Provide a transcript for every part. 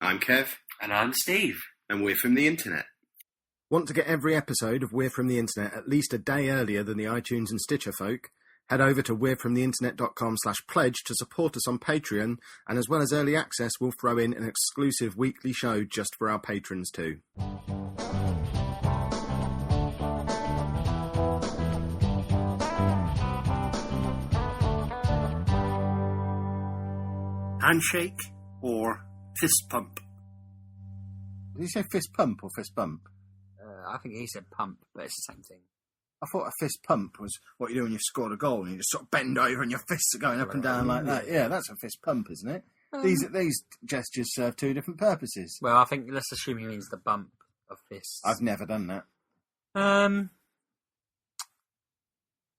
I'm Kev. And I'm Steve. And we're from the internet. Want to get every episode of We're From The Internet at least a day earlier than the iTunes and Stitcher folk? Head over to we'refromtheinternet.com/pledge to support us on Patreon, and as well as early access, we'll throw in an exclusive weekly show just for our patrons too. Handshake or fist pump? Did you say fist pump or fist bump? I think he said pump, but it's the same thing. I thought a fist pump was what you do when you've scored a goal and you just sort of bend over and your fists are going up and down like that. Yeah, that's a fist pump, isn't it? These gestures serve two different purposes. Well, I think let's assume he means the bump of fists. I've never done that.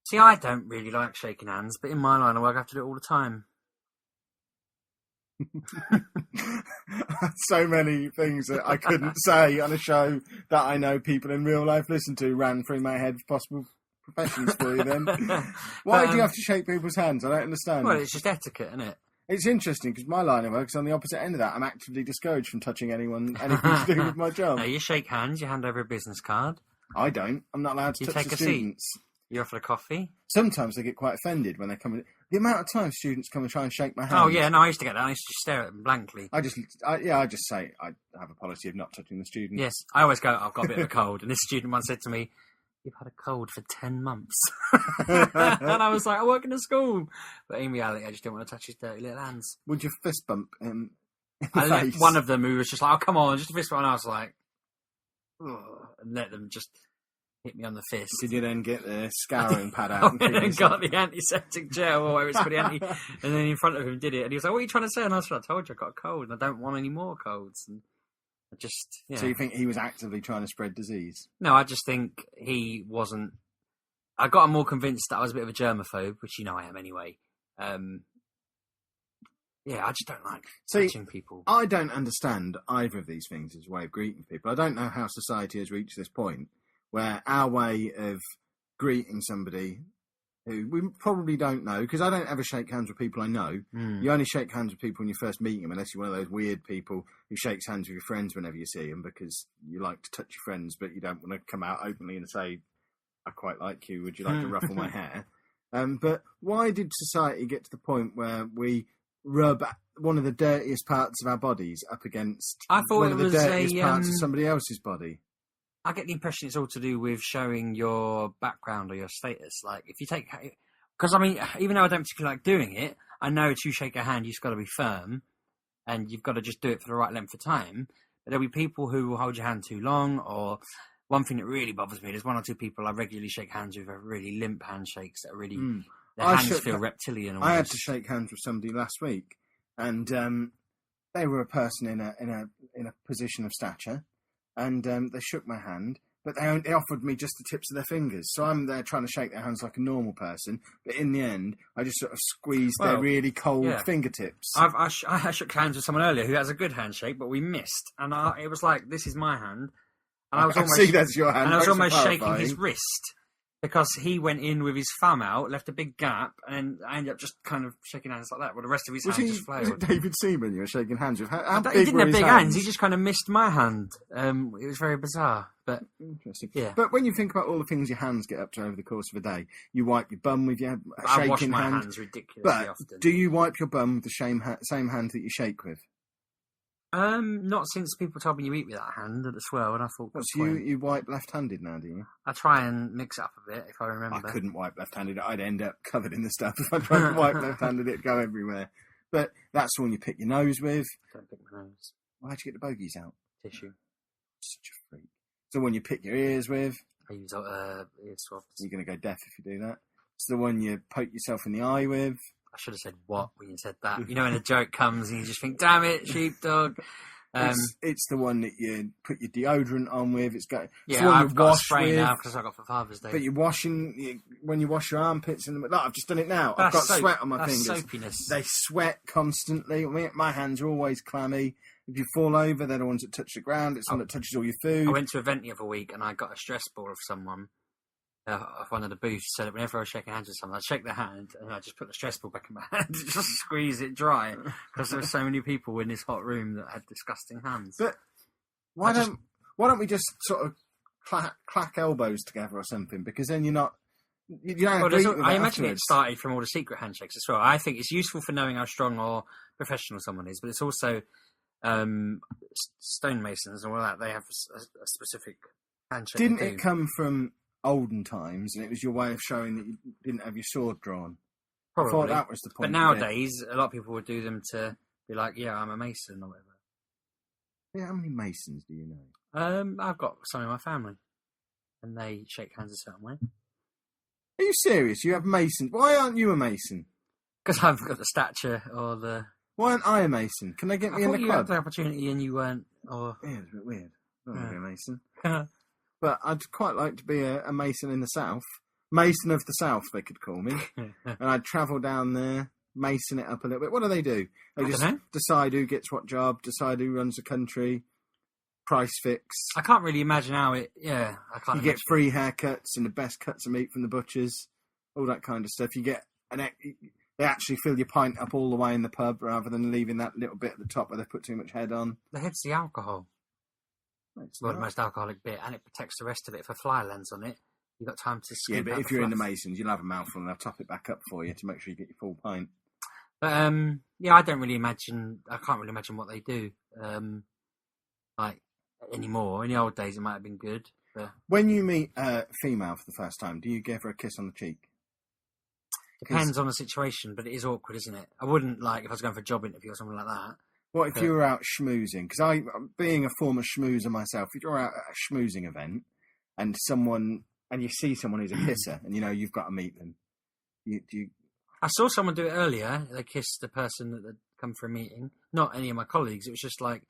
See, I don't really like shaking hands, but in my line of work I have to do it all the time. So many things that I couldn't say on a show that I know people in real life listen to ran through my head possible professions for you then. Why do you have to shake people's hands? I don't understand. Well, it's just etiquette, isn't it? It's interesting because my line of work is on the opposite end of that. I'm actively discouraged from touching anything to do with my job. No, you shake hands, you hand over a business card. I don't. I'm not allowed to touch the students. Seat. You offer a coffee. Sometimes they get quite offended when they come in. The amount of times students come and try and shake my hand. Oh, yeah, no, I used to get that. I used to stare at them blankly. I just say I have a policy of not touching the students. Yes, I always go, I've got a bit of a cold. And this student once said to me, you've had a cold for 10 months. And I was like, I work in a school. But in reality, I just didn't want to touch his dirty little hands. Would you fist bump him? I let one of them who was just like, oh, come on, just a fist bump. And I was like, ugh, and let them just hit me on the fist. Did you then get the scouring pad out? And got the antiseptic gel, or whatever it's called, and then in front of him did it. And he was like, what are you trying to say? And I was like, I told you I got a cold and I don't want any more colds. And I just, yeah. So you think he was actively trying to spread disease? No, I just think he wasn't. I got more convinced that I was a bit of a germaphobe, which you know I am anyway. Yeah, I just don't like touching people. I don't understand either of these things as a way of greeting people. I don't know how society has reached this point where our way of greeting somebody who we probably don't know, because I don't ever shake hands with people I know. You only shake hands with people when you first meet them, unless you're one of those weird people who shakes hands with your friends whenever you see them, because you like to touch your friends, but you don't want to come out openly and say, I quite like you, would you like to ruffle my hair? But why did society get to the point where we rub one of the dirtiest parts of our bodies up against one of the dirtiest parts of somebody else's body? I get the impression it's all to do with showing your background or your status. Like, if you take... Because, I mean, even though I don't particularly like doing it, I know to shake a hand, you've got to be firm, and you've got to just do it for the right length of time. But there'll be people who will hold your hand too long, or one thing that really bothers me, there's one or two people I regularly shake hands with, are really limp handshakes that are really... Their hands feel reptilian. Almost. I had to shake hands with somebody last week, and they were a person in a position of stature. And they shook my hand, but they offered me just the tips of their fingers. So I'm there trying to shake their hands like a normal person, but in the end, I just sort of squeezed their really cold fingertips. I shook hands with someone earlier who has a good handshake, but we missed. And it was like, this is my hand. And I was almost, see that's your hand. And I was almost shaking his wrist. Because he went in with his thumb out, left a big gap, and I ended up just kind of shaking hands like that, while the rest of his hand just flailed. Was it David Seaman you were shaking hands with? How big he didn't were have his big hands? He just kind of missed my hand. It was very bizarre, but interesting. Yeah. But when you think about all the things your hands get up to over the course of a day, you wipe your bum with your shaking hand. I wash my hands ridiculously often. Do you wipe your bum with the same hand that you shake with? Not since people told me you eat with that hand as well, and I thought... So you wipe left-handed now, do you? I try and mix it up a bit, if I remember. I couldn't wipe left-handed. I'd end up covered in the stuff. If I tried to wipe left-handed, it'd go everywhere. But that's the one you pick your nose with. Don't pick my nose. Why'd you get the bogies out? Tissue. Such a freak. It's the one you pick your ears with. I use ear swabs. You're going to go deaf if you do that. It's the one you poke yourself in the eye with. I should have said what when you said that. You know when a joke comes and you just think, damn it, sheepdog. It's the one that you put your deodorant on with. I've got a spray now because I got for Father's Day. But when you wash your armpits look, I've just done it now. I've got sweat on my fingers. Soapiness. They sweat constantly. My hands are always clammy. If you fall over, they're the ones that touch the ground. It's the one that touches all your food. I went to an event the other week and I got a stress ball of someone. off one of the booths, so that whenever I was shaking hands with someone, I'd shake their hand and I'd just put the stress ball back in my hand and just squeeze it dry because there were so many people in this hot room that had disgusting hands. But why don't we just sort of clack elbows together or something? Because then you're not. You don't agree with I it imagine afterwards. it started from all the secret handshakes as well. I think it's useful for knowing how strong or professional someone is, but it's also stonemasons and all that. They have a specific handshake. Didn't it come from olden times, and it was your way of showing that you didn't have your sword drawn? Probably. I thought that was the point. But nowadays, a lot of people would do them to be like, "Yeah, I'm a mason" or whatever. Yeah, how many masons do you know? I've got some in my family, and they shake hands a certain way. Are you serious? You have masons. Why aren't you a mason? Because I haven't got the stature or the. Why aren't I a mason? Can they get me in the you club? had the opportunity and you weren't. Or Yeah, it's a bit weird. I don't want to be a mason. yeah, But I'd quite like to be a mason in the south. Mason of the South, they could call me. And I'd travel down there, mason it up a little bit. What do? They I just dunno. decide who gets what job, decide who runs the country, price fix. I can't really imagine how it. Yeah, I can't. You get free haircuts and the best cuts of meat from the butchers, all that kind of stuff. You get they actually fill your pint up all the way in the pub rather than leaving that little bit at the top where they put too much head on. The head's the alcohol. Well, the most alcoholic bit, and it protects the rest of it. If a fly lands on it, you've got time to scoop. Yeah, but out if the you're in the fluff. Masons, you'll have a mouthful and they'll top it back up for you to make sure you get your full pint. But yeah, I don't really imagine. I can't really imagine what they do. Like anymore. In the old days, it might have been good. But When you meet a female for the first time, do you give her a kiss on the cheek? depends on the situation, but it is awkward, isn't it? I wouldn't like if I was going for a job interview or something like that. What if you were out schmoozing? Because being a former schmoozer myself, if you're out at a schmoozing event and you see someone who's a kisser and you know you've got to meet them, you I saw someone do it earlier. They kissed the person that had come for a meeting. Not any of my colleagues. It was just like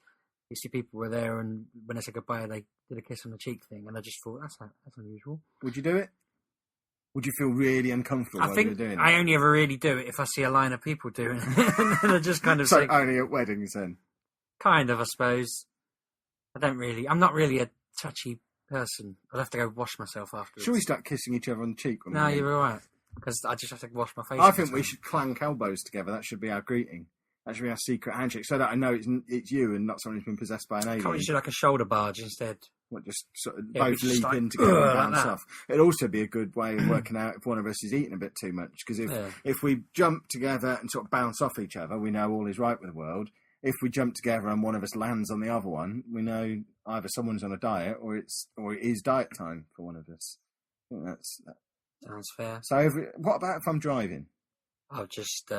you see people were there, and when they said goodbye, they did a kiss on the cheek thing, and I just thought that's unusual. would you do it? Would you feel really uncomfortable I while think you're doing it? I only ever really do it if I see a line of people doing it, and then I just kind of So say, only at weddings then? kind of, I suppose. I'm not really a touchy person. I'd have to go wash myself afterwards. Should we start kissing each other on the cheek? When No, we meet? you're all right. Because I just have to wash my face. I all think the we time. should clank elbows together. That should be our greeting. That should be our secret handshake, so that I know it's you and not someone who's been possessed by an alien. Can't we just do like a shoulder barge instead? What, just sort of Yeah, we both just leap like, in together and like bounce that. off. It'd also be a good way of working out if one of us is eating a bit too much. Because if we jump together and sort of bounce off each other, we know all is right with the world. If we jump together and one of us lands on the other one, we know either someone's on a diet or it is diet time for one of us. I think that's that. Sounds fair. So what about if I'm driving? I'll just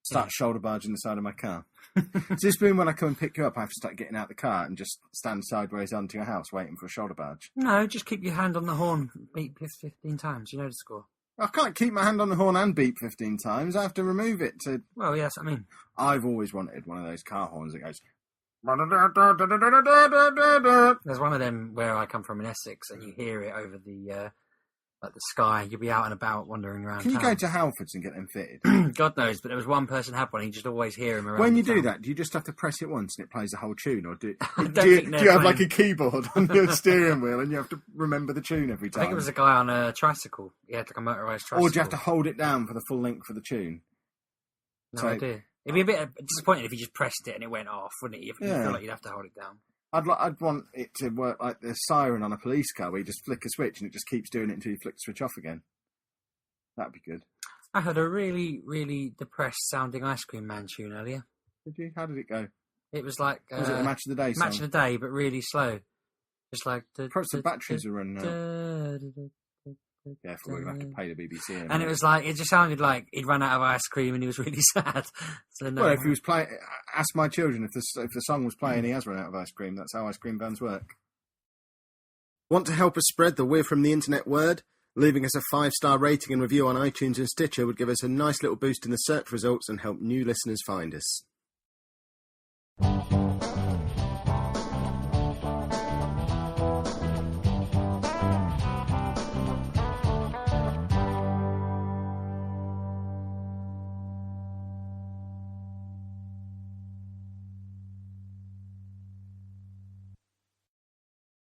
Start shoulder barging the side of my car. Does this mean when I come and pick you up, I have to start getting out the car and just stand sideways onto your house waiting for a shoulder barge? No, just keep your hand on the horn. Beep 15 times. You know the score. I can't keep my hand on the horn and beep 15 times. I have to remove it to... Well, yes, I mean. I've always wanted one of those car horns that goes... There's one of them where I come from in Essex, and you hear it over the sky. You'll be out and about wandering around Can you town. go to Halfords and get them fitted? God knows, but there was one person had one. You just always hear him around. When you the do town. that, do you just have to press it once and it plays the whole tune? Or do don't you think they're have playing- like a keyboard on your steering wheel and you have to remember the tune every I time? think it was a guy on a tricycle. He had like a motorised tricycle. Or do you have to hold it down for the full length of the tune? No so- idea. It'd be a bit disappointing if you just pressed it and it went off, wouldn't it? You Yeah. feel like you'd have to hold it down. I'd want it to work like the siren on a police car where you just flick a switch and it just keeps doing it until you flick the switch off again. That'd be good. I heard a really, really depressed sounding Ice Cream Man tune earlier. Did you? How did it go? It was like Was it a Match of the Day song? Match of the Day, but really slow. Just like Perhaps the batteries are running out. Careful, we're going to have to pay the BBC. And it was like it just sounded like he'd run out of ice cream and he was really sad. So no, Well, if he was playing, ask my children if the song was playing, he has run out of ice cream. That's how ice cream vans work. Want to help us spread the We're From the Internet word? Leaving us a 5-star rating and review on iTunes and Stitcher would give us a nice little boost in the search results and help new listeners find us.